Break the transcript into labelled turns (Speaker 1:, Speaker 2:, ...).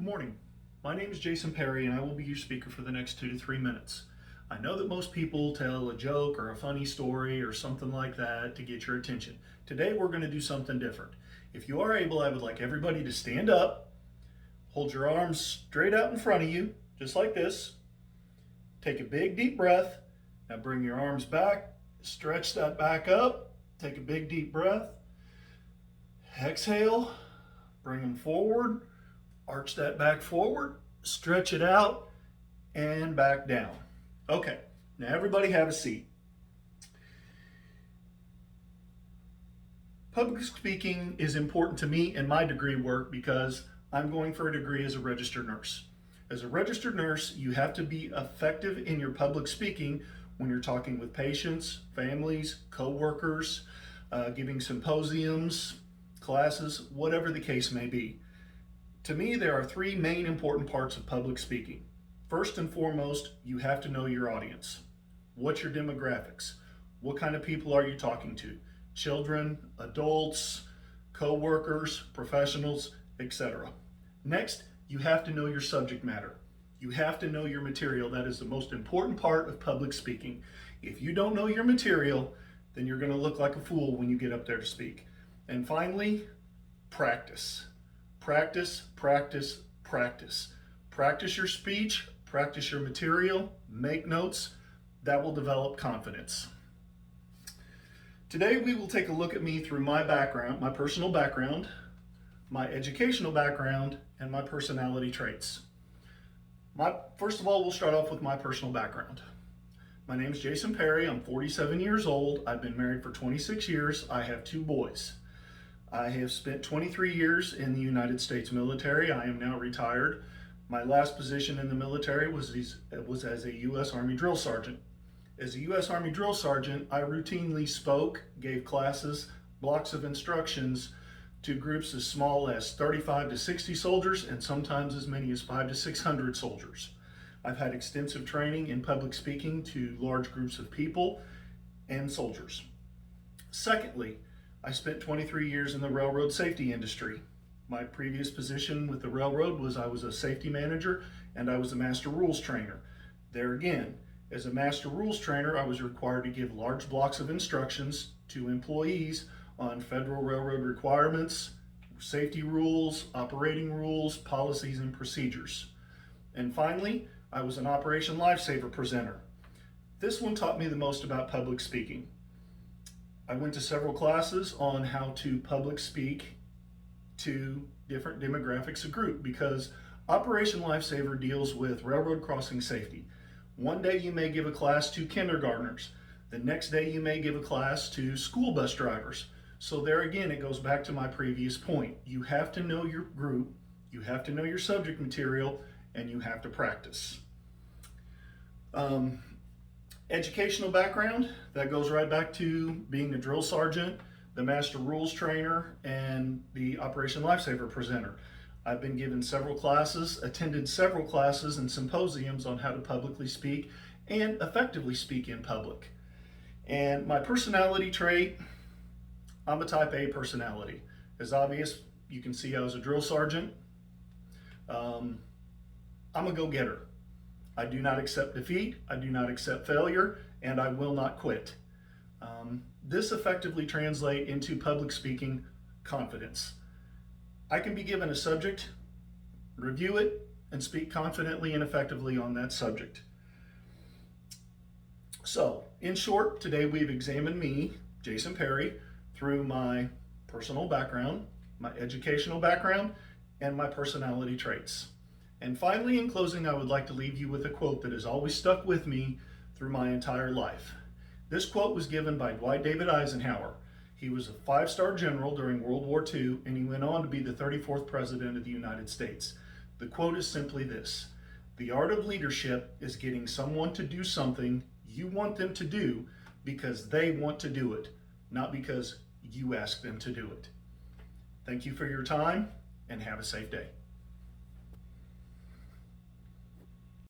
Speaker 1: Good morning. My name is Jason Perry and I will be your speaker for the next 2 to 3 minutes. I know that most people tell a joke or a funny story or something like that to get your attention. Today we're going to do something different. If you are able, I would like everybody to stand up, hold your arms straight out in front of you, just like this. Take a big deep breath. Now bring your arms back, stretch that back up, take a big deep breath. Exhale, bring them forward. Arch that back forward, stretch it out, and back down. Okay, now everybody have a seat. Public speaking is important to me in my degree work because I'm going for a degree as a registered nurse. As a registered nurse, you have to be effective in your public speaking when you're talking with patients, families, co-workers, giving symposiums, classes, whatever the case may be. To me, there are three main important parts of public speaking. First and foremost, you have to know your audience. What's your demographics? What kind of people are you talking to? Children, adults, co-workers, professionals, etc. Next, you have to know your subject matter. You have to know your material. That is the most important part of public speaking. If you don't know your material, then you're going to look like a fool when you get up there to speak. And finally, practice. Practice, practice, practice. Practice your speech, practice your material, make notes. That will develop confidence. Today we will take a look at me through my background, my personal background, my educational background, and my personality traits. First of all, we'll start off with my personal background. My name is Jason Perry. I'm 47 years old. I've been married for 26 years. I have 2 boys. I have spent 23 years in the United States military. I am now retired. My last position in the military was as a U.S. Army drill sergeant. As a U.S. Army drill sergeant, I routinely spoke, gave classes, blocks of instructions to groups as small as 35 to 60 soldiers and sometimes as many as 500 to 600 soldiers. I've had extensive training in public speaking to large groups of people and soldiers. Secondly, I spent 23 years in the railroad safety industry. My previous position with the railroad was I was a safety manager and I was a master rules trainer. There again, as a master rules trainer, I was required to give large blocks of instructions to employees on federal railroad requirements, safety rules, operating rules, policies, and procedures. And finally, I was an Operation Lifesaver presenter. This one taught me the most about public speaking. I went to several classes on how to public speak to different demographics of group because Operation Lifesaver deals with railroad crossing safety. One day you may give a class to kindergartners. The next day you may give a class to school bus drivers. So there again, it goes back to my previous point. You have to know your group, you have to know your subject material, and you have to practice. Educational background, that goes right back to being the drill sergeant, the master rules trainer, and the Operation Lifesaver presenter. I've been given several classes, attended several classes and symposiums on how to publicly speak and effectively speak in public. And my personality trait, I'm a type A personality. As obvious, you can see I was a drill sergeant. I'm a go-getter. I do not accept defeat, I do not accept failure, and I will not quit. This effectively translates into public speaking confidence. I can be given a subject, review it, and speak confidently and effectively on that subject. So, in short, today we've examined me, Jason Perry, through my personal background, my educational background, and my personality traits. And finally, in closing, I would like to leave you with a quote that has always stuck with me through my entire life. This quote was given by Dwight David Eisenhower. He was a 5-star general during World War II, and he went on to be the 34th President of the United States. The quote is simply this: "The art of leadership is getting someone to do something you want them to do because they want to do it, not because you ask them to do it." Thank you for your time, and have a safe day.